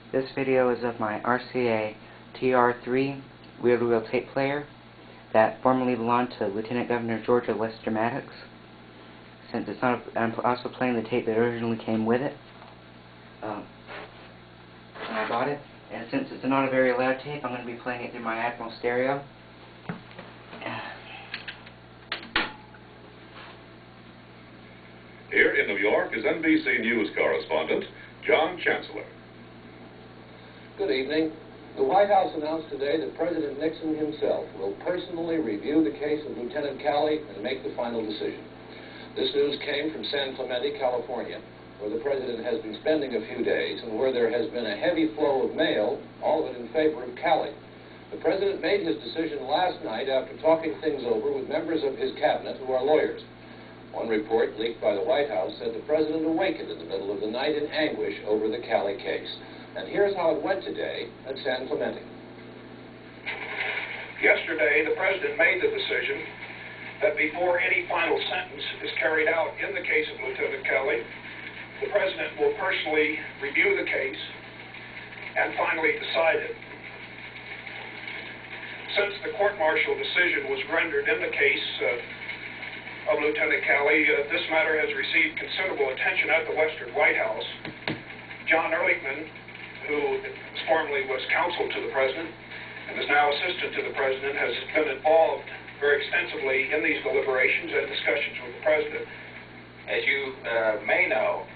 This video is of my RCA TR3 wheel-to-wheel tape player that formerly belonged to Lieutenant Governor George Lester Maddox. Since it's not, I'm also playing the tape that originally came with it when I bought it. And since it's not a very loud tape, I'm going to be playing it through my Admiral stereo. Here in New York is NBC News correspondent John Chancellor. Good evening. The White House announced today that President Nixon himself will personally review the case of Lieutenant Calley and make the final decision. This news came from San Clemente, California, where the president has been spending a few days and where there has been a heavy flow of mail, all of it in favor of Calley. The president made his decision last night after talking things over with members of his cabinet who are lawyers. One report leaked by the White House said the president awakened in the middle of the night in anguish over the Calley case. And here's how it went today at San Clemente. Yesterday, the president made the decision that before any final sentence is carried out in the case of Lieutenant Calley, the president will personally review the case and finally decide it. Since the court-martial decision was rendered in the case of Lieutenant Calley, this matter has received considerable attention at the Western White House. John Ehrlichman, who formerly was counsel to the president and is now assistant to the president, has been involved very extensively in these deliberations and discussions with the president. As you may know,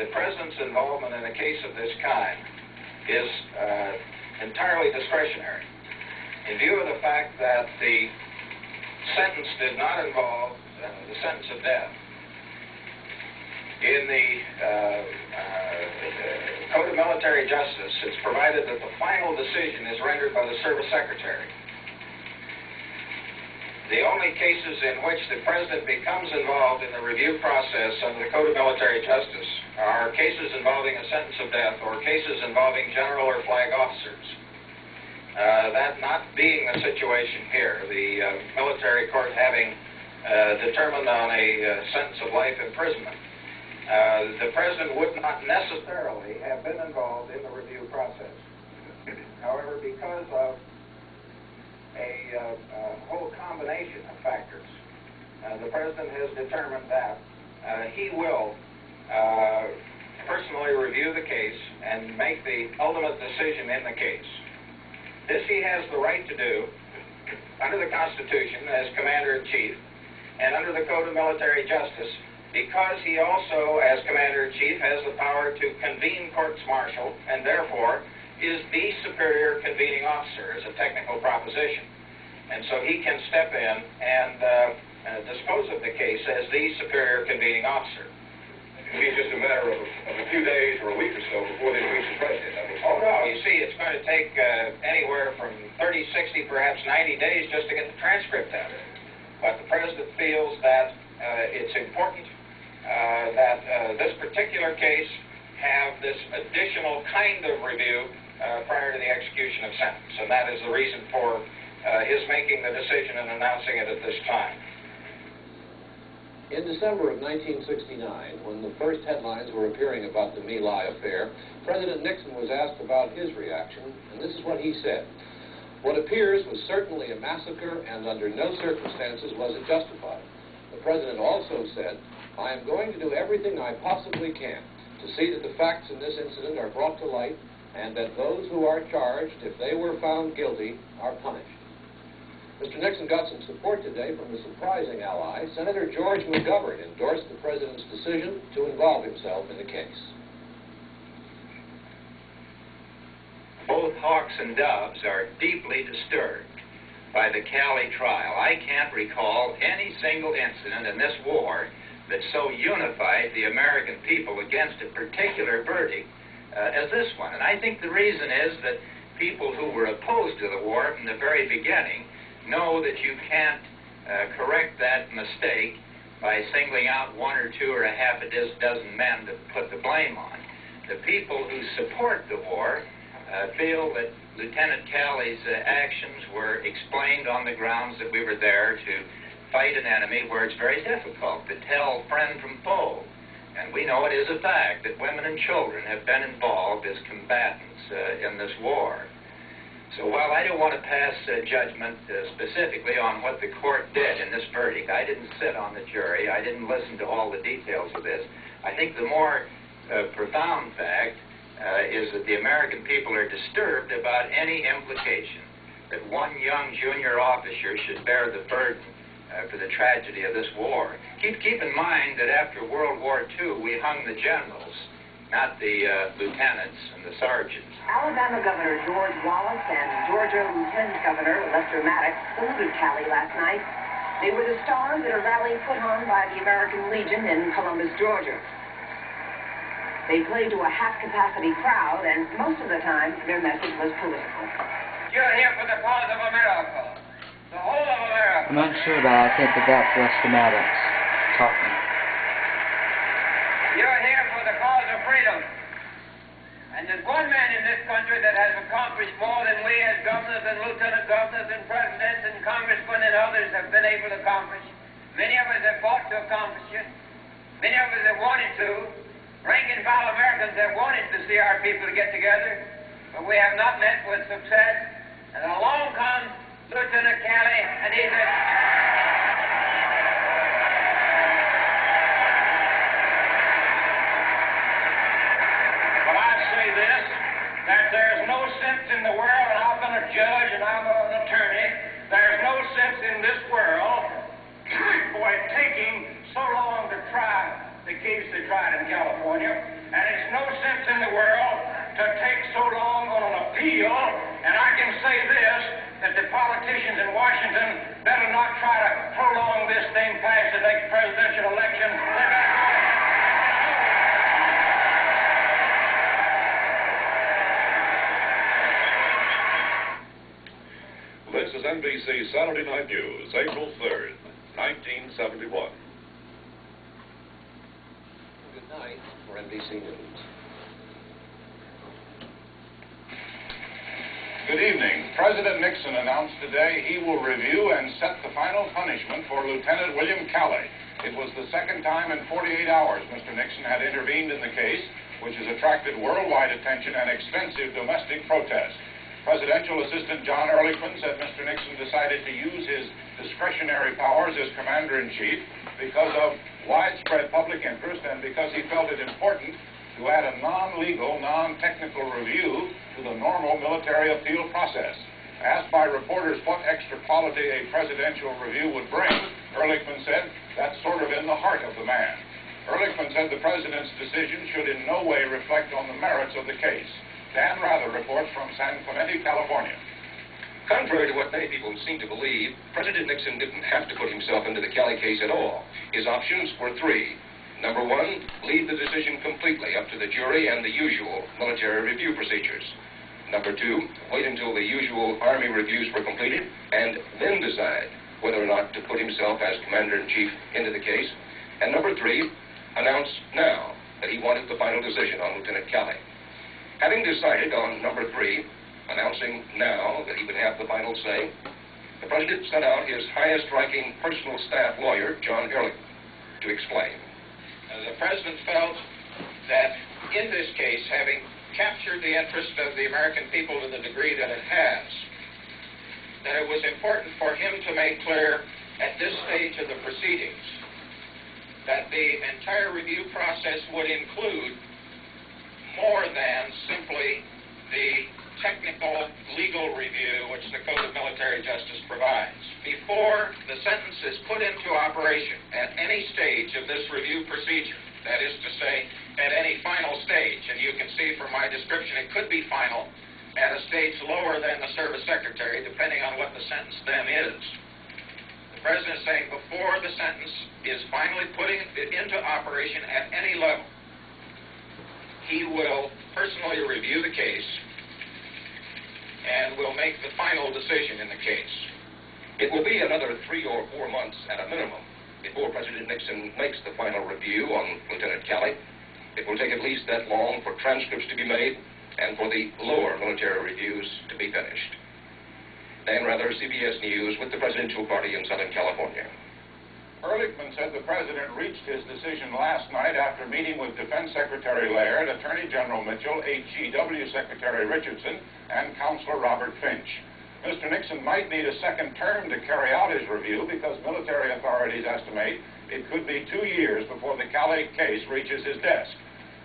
the president's involvement in a case of this kind is entirely discretionary. In view of the fact that the sentence did not involve the sentence of death, in the Code of Military Justice, it's provided that the final decision is rendered by the Service Secretary. The only cases in which the president becomes involved in the review process under the Code of Military Justice are cases involving a sentence of death or cases involving general or flag officers. That not being the situation here, the military court having determined on a sentence of life imprisonment, the president would not necessarily have been involved in the review process. However, because of a whole combination of factors, the president has determined that he will personally review the case and make the ultimate decision in the case. This he has the right to do under the Constitution as Commander-in-Chief and under the Code of Military Justice, because he also, as Commander-in-Chief, has the power to convene courts-martial and therefore is the superior convening officer as a technical proposition. And so he can step in and dispose of the case as the superior convening officer. It's just a matter of a few days or a week or so before they reach the president. Oh, no, you see, it's going to take anywhere from 30, 60, perhaps 90 days just to get the transcript out. But the president feels that it's important that this particular case have this additional kind of review prior to the execution of sentence. And that is the reason for his making the decision and announcing it at this time. In December of 1969, when the first headlines were appearing about the My Lai affair, President Nixon was asked about his reaction, and this is what he said. What appears was certainly a massacre, and under no circumstances was it justified. The president also said, I am going to do everything I possibly can to see that the facts in this incident are brought to light and that those who are charged, if they were found guilty, are punished. Mr. Nixon got some support today from a surprising ally. Senator George McGovern endorsed the president's decision to involve himself in the case. Both hawks and doves are deeply disturbed by the Calley trial. I can't recall any single incident in this war that so unified the American people against a particular verdict as this one. And I think the reason is that people who were opposed to the war from the very beginning know that you can't correct that mistake by singling out one or two or a half a dozen men to put the blame on. The people who support the war feel that Lieutenant Calley's actions were explained on the grounds that we were there to fight an enemy where it's very difficult to tell friend from foe. And we know it is a fact that women and children have been involved as combatants in this war. So while I don't want to pass judgment specifically on what the court did in this verdict, I didn't sit on the jury, I didn't listen to all the details of this, I think the more profound fact is that the American people are disturbed about any implication that one young junior officer should bear the burden for the tragedy of this war. Keep in mind that after World War II, we hung the generals, not the lieutenants and the sergeants. Alabama Governor George Wallace and Georgia Lieutenant Governor Lester Maddox saluted Calley last night. They were the stars at a rally put on by the American Legion in Columbus, Georgia. They played to a half-capacity crowd, and most of the time, their message was political. You're here for the cause of America, the whole of America. I'm not sure, but I think that that's Lester Maddox talking. You're here for the cause of freedom. And there's one man in this country that has accomplished more than we as governors and lieutenant governors and presidents and congressmen and others have been able to accomplish. Many of us have fought to accomplish it. Many of us have wanted to. Rank-and-file Americans have wanted to see our people get together, but we have not met with success. And along comes Lieutenant Calley, and he said, "Well, I say this, that there's no sense in the world, and I've been a judge and I'm an attorney, there's no sense in this world for it taking so long to try the case they tried in California, and it's no sense in the world to take so long on an appeal, and I can say this, that the politicians in Washington better not try to prolong this thing past the next presidential election. This is NBC Saturday Night News, April 3rd, 1971. Good night for NBC News. Good evening. President Nixon announced today he will review and set the final punishment for Lieutenant William Calley. It was the second time in 48 hours Mr. Nixon had intervened in the case, which has attracted worldwide attention and extensive domestic protest. Presidential Assistant John Ehrlichman said Mr. Nixon decided to use his discretionary powers as Commander-in-Chief because of widespread public interest and because he felt it important to add a non-legal, non-technical review to the normal military appeal process. Asked by reporters what extra quality a presidential review would bring, Ehrlichman said, that's sort of in the heart of the man. Ehrlichman said the president's decision should in no way reflect on the merits of the case. Dan Rather reports from San Clemente, California. Contrary to what many people seem to believe, President Nixon didn't have to put himself into the Calley case at all. His options were three. Number one, leave the decision completely up to the jury and the usual military review procedures. Number two, wait until the usual Army reviews were completed and then decide whether or not to put himself as Commander-in-Chief into the case. And number three, announce now that he wanted the final decision on Lieutenant Calley. Having decided on number three, announcing now that he would have the final say, the President sent out his highest-ranking personal staff lawyer, John Ehrlichman, to explain. The President felt that in this case, having captured the interest of the American people to the degree that it has, that it was important for him to make clear at this stage of the proceedings that the entire review process would include more than simply the technical legal review which the Code of Military Justice provides. Before the sentence is put into operation at any stage of this review procedure, that is to say, at any final stage, and you can see from my description it could be final at a stage lower than the service secretary, depending on what the sentence then is. The President is saying before the sentence is finally putting it into operation at any level, he will personally review the case and will make the final decision in the case. It will be another 3 or 4 months at a minimum before President Nixon makes the final review on Lieutenant Calley. It will take at least that long for transcripts to be made and for the lower military reviews to be finished. Dan Rather, CBS News, with the presidential party in Southern California. Ehrlichman said the president reached his decision last night after meeting with Defense Secretary Laird, Attorney General Mitchell, HGW Secretary Richardson, and Counselor Robert Finch. Mr. Nixon might need a second term to carry out his review because military authorities estimate it could be 2 years before the Calais case reaches his desk.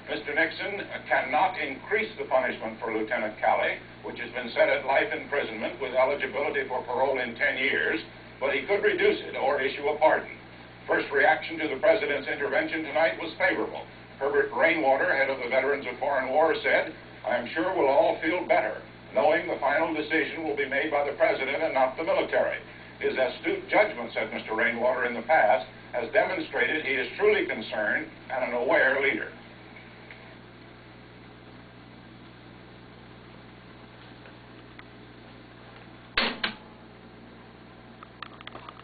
Mr. Nixon cannot increase the punishment for Lieutenant Calais, which has been set at life imprisonment with eligibility for parole in 10 years, but he could reduce it or issue a pardon. First reaction to the president's intervention tonight was favorable. Herbert Rainwater, head of the Veterans of Foreign Wars, said, "I am sure we'll all feel better, knowing the final decision will be made by the president and not the military. His astute judgment," said Mr. Rainwater, "in the past has demonstrated he is truly concerned and an aware leader."